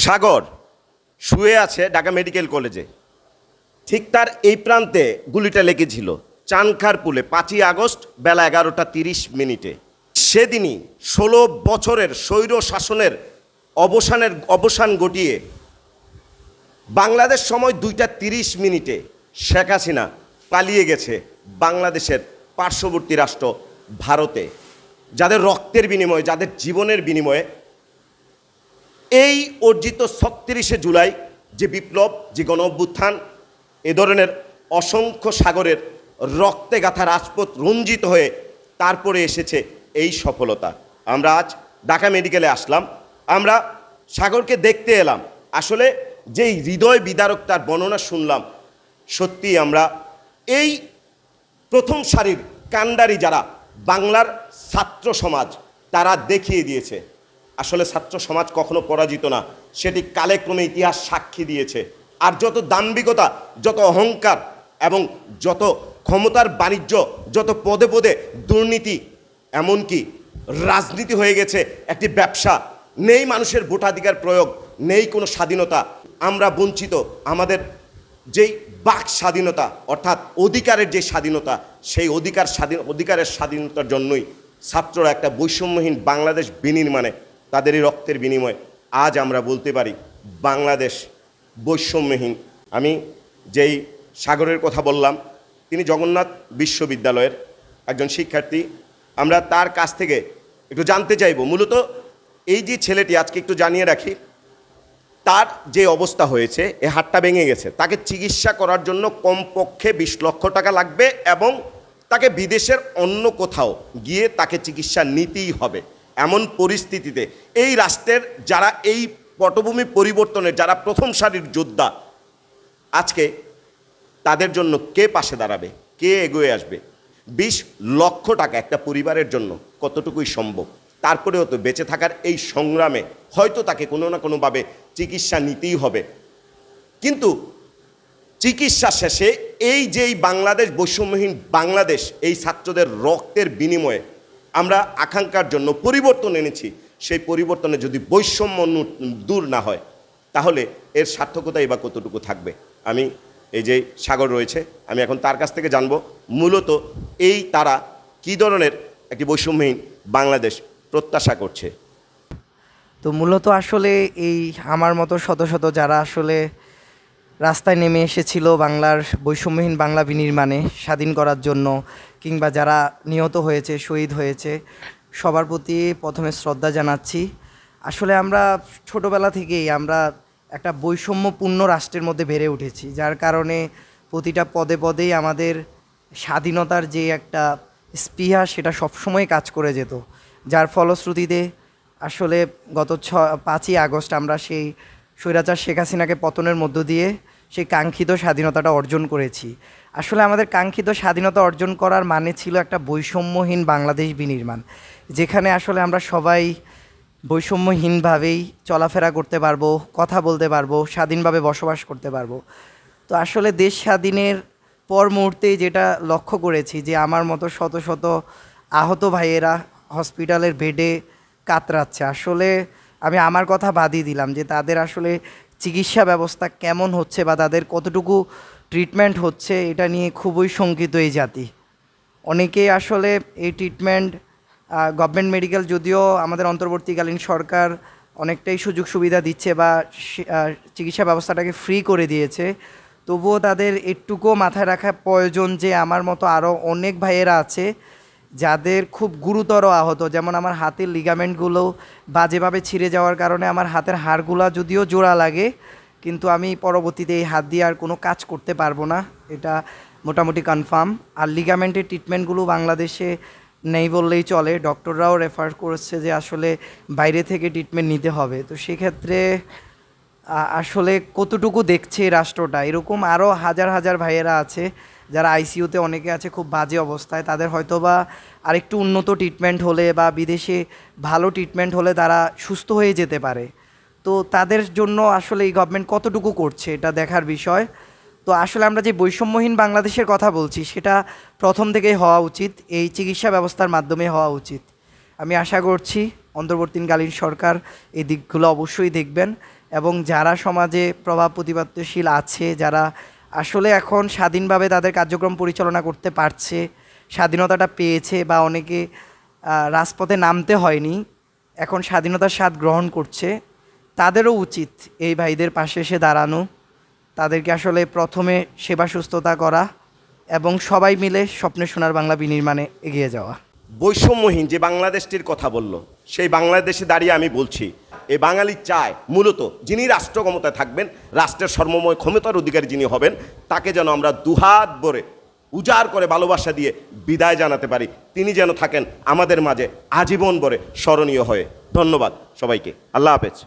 সাগর শুয়ে আছে ঢাকা মেডিকেল কলেজে, ঠিক তার এই প্রান্তে গুলিটা লেগেছিল চানখার পুলে 5ই আগস্ট বেলা 11টা 30 মিনিটে। সেদিনই 16 বছরের স্বৈর শাসনের অবসান ঘটিয়ে বাংলাদেশ সময় 2টা 30 মিনিটে শেখ হাসিনা পালিয়ে গেছে বাংলাদেশের পার্শ্ববর্তী রাষ্ট্র ভারতে, যাদের রক্তের বিনিময়ে, যাদের জীবনের বিনিময়ে এই অর্জিত 36শে জুলাই যে বিপ্লব, যে গণ অভ্যুত্থান, এ ধরনের অসংখ্য সাগরের রক্তে গাথা রাজপথ রঞ্জিত হয়ে তারপরে এসেছে এই সফলতা। আমরা আজ ঢাকা মেডিকেলে আসলাম, আমরা সাগরকে দেখতে এলাম। আসলে যেই হৃদয় বিদারক তার বর্ণনা শুনলাম, সত্যি আমরা এই প্রথম সারির কাণ্ডারি যারা বাংলার ছাত্র সমাজ, তারা দেখিয়ে দিয়েছে আসলে ছাত্র সমাজ কখনো পরাজিত না, সেটি কালেক্রমে ইতিহাস সাক্ষী দিয়েছে। আর যত দাম্ভিকতা, যত অহংকার এবং যত ক্ষমতার বাণিজ্য, যত পদে পদে দুর্নীতি, এমনকি রাজনীতি হয়ে গেছে একটি ব্যবসা, নেই মানুষের ভোটাধিকার প্রয়োগ, নেই কোনো স্বাধীনতা, আমরা বঞ্চিত। আমাদের যেই বাক স্বাধীনতা অর্থাৎ অধিকারের যে স্বাধীনতা, সেই অধিকারের স্বাধীনতার জন্যই ছাত্ররা একটা বৈষম্যহীন বাংলাদেশ বিনির্মাণে তাদেরই রক্তের বিনিময়ে আজ আমরা বলতে পারি বাংলাদেশ বৈষম্যহীন। আমি যেই সাগরের কথা বললাম, তিনি জগন্নাথ বিশ্ববিদ্যালয়ের একজন শিক্ষার্থী। আমরা তার কাছ থেকে একটু জানতে চাইব, মূলত এই যে ছেলেটি, আজকে একটু জানিয়ে রাখি, তার যে অবস্থা হয়েছে, এ হাতটা ভেঙে গেছে, তাকে চিকিৎসা করার জন্য কমপক্ষে 20 লক্ষ টাকা লাগবে এবং তাকে বিদেশের অন্য কোথাও গিয়ে তাকে চিকিৎসা নিতেই হবে। এমন পরিস্থিতিতে এই রাষ্ট্রের যারা এই পটভূমি পরিবর্তনের যারা প্রথম সারির যোদ্ধা, আজকে তাদের জন্য কে পাশে দাঁড়াবে, কে এগিয়ে আসবে? 20 লক্ষ টাকা একটা পরিবারের জন্য কতটুকুই সম্ভব? তারপরেও তো বেঁচে থাকার এই সংগ্রামে হয়তো তাকে কোনো না কোনোভাবে চিকিৎসা নিতেই হবে। কিন্তু চিকিৎসা শেষে এই যেই বাংলাদেশ বৈষম্যহীন বাংলাদেশ, এই ছাত্রদের রক্তের বিনিময়ে আমরা আকাঙ্ক্ষার জন্য পরিবর্তন এনেছি, সেই পরিবর্তনে যদি বৈষম্য দূর না হয়, তাহলে এর সার্থকতাই বা কতটুকু থাকবে? আমি এই যে সাগর রয়েছে, আমি এখন তার কাছ থেকে জানবো মূলত এই তারা কী ধরনের একটি বৈষম্যহীন বাংলাদেশ প্রত্যাশা করছে। তো মূলত আসলে এই আমার মতো শত শত যারা আসলে রাস্তায় নেমে এসেছিল বাংলার বৈষম্যহীন বাংলা বিনির্মাণে স্বাধীন করার জন্য, কিংবা যারা নিহত হয়েছে, শহীদ হয়েছে, সবার প্রতি প্রথমে শ্রদ্ধা জানাচ্ছি। আসলে আমরা ছোটোবেলা থেকেই আমরা একটা বৈষম্যপূর্ণ রাষ্ট্রের মধ্যে বেড়ে উঠেছি, যার কারণে প্রতিটা পদে পদেই আমাদের স্বাধীনতার যে একটা স্পৃহা, সেটা সবসময় কাজ করে যেত। যার ফলশ্রুতিতে আসলে গত 5ই আগস্ট আমরা সেই স্বৈরাচার শেখ হাসিনাকে পতনের মধ্য দিয়ে সেই কাঙ্ক্ষিত স্বাধীনতাটা অর্জন করেছি। আসলে আমাদের কাঙ্ক্ষিত স্বাধীনতা অর্জন করার মানে ছিল একটা বৈষম্যহীন বাংলাদেশ বিনির্মাণ, যেখানে আসলে আমরা সবাই বৈষম্যহীনভাবেই চলাফেরা করতে পারবো, কথা বলতে পারবো, স্বাধীনভাবে বসবাস করতে পারবো। তো আসলে দেশ স্বাধীনের পর মুহূর্তেই যেটা লক্ষ্য করেছি যে আমার মতো শত শত আহত ভাইয়েরা হসপিটালের বেডে কাতরাচ্ছে। আসলে আমি আমার কথা বাদই দিলাম যে তাদের আসলে চিকিৎসা ব্যবস্থা কেমন হচ্ছে বা তাদের কতটুকু ট্রিটমেন্ট হচ্ছে, এটা নিয়ে খুবই শঙ্কিত এই জাতি। অনেকেই আসলে এই ট্রিটমেন্ট গভর্নমেন্ট মেডিকেল, যদিও আমাদের অন্তর্বর্তীকালীন সরকার অনেকটাই সুযোগ সুবিধা দিচ্ছে বা চিকিৎসা ব্যবস্থাটাকে ফ্রি করে দিয়েছে, তবুও তাদের একটুকুও মাথায় রাখা প্রয়োজন যে আমার মতো আরও অনেক ভাইয়েরা আছে যাদের খুব গুরুতর আহত। যেমন আমার হাতের লিগামেন্টগুলো বাজেভাবে ছিঁড়ে যাওয়ার কারণে আমার হাতের হাড়গুলা যদিও জোড়া লাগে, কিন্তু আমি পরবর্তীতে এই হাত দিয়ে আর কোনো কাজ করতে পারবো না, এটা মোটামুটি কনফার্ম। আর লিগামেন্টের ট্রিটমেন্টগুলো বাংলাদেশে নেই বললেই চলে, ডক্টররাও রেফার করছে যে আসলে বাইরে থেকে ট্রিটমেন্ট নিতে হবে। তো সেক্ষেত্রে আসলে কতটুকু দেখছে রাষ্ট্রটা, এরকম আরও হাজার হাজার ভাইয়েরা আছে যারা আইসিইউতে, অনেকে আছে খুব বাজে অবস্থায়, তাদের হয়তো বা আরেকটু উন্নত ট্রিটমেন্ট হলে বা বিদেশে ভালো ট্রিটমেন্ট হলে তারা সুস্থ হয়ে যেতে পারে। তো তাদের জন্য আসলে এই গভর্নমেন্ট কতটুকু করছে এটা দেখার বিষয়। তো আসলে আমরা যে বৈষম্যহীন বাংলাদেশের কথা বলছি, সেটা প্রথম থেকেই হওয়া উচিত, এই চিকিৎসা ব্যবস্থার মাধ্যমে হওয়া উচিত। আমি আশা করছি অন্তর্বর্তীকালীন সরকার এই দিকগুলো অবশ্যই দেখবেন এবং যারা সমাজে প্রভাব প্রতিপত্তিশীল আছে, যারা আসলে এখন স্বাধীনভাবে তাদের কার্যক্রম পরিচালনা করতে পারছে, স্বাধীনতাটা পেয়েছে বা অনেকে রাজপথে নামতে হয়নি, এখন স্বাধীনতার স্বাদ গ্রহণ করছে, তাদেরও উচিত এই ভাইদের পাশে এসে দাঁড়ানো, তাদেরকে আসলে প্রথমে সেবা সুস্থতা করা এবং সবাই মিলে স্বপ্নের সোনার বাংলা বিনির্মাণে এগিয়ে যাওয়া। বৈষম্যহীন যে বাংলাদেশটির কথা বলল, সেই বাংলাদেশে দাঁড়িয়ে আমি বলছি, এই বাঙালি চায় মূলত যিনি রাষ্ট্র ক্ষমতায় থাকবেন, রাষ্ট্রের সর্বময় ক্ষমতার অধিকারী যিনি হবেন, তাকে যেন আমরা দুহাত ভরে উজাড় করে ভালোবাসা দিয়ে বিদায় জানাতে পারি। তিনি যেন থাকেন আমাদের মাঝে আজীবন ভরে স্মরণীয় হয়ে। ধন্যবাদ সবাইকে। আল্লাহ হাফেজ।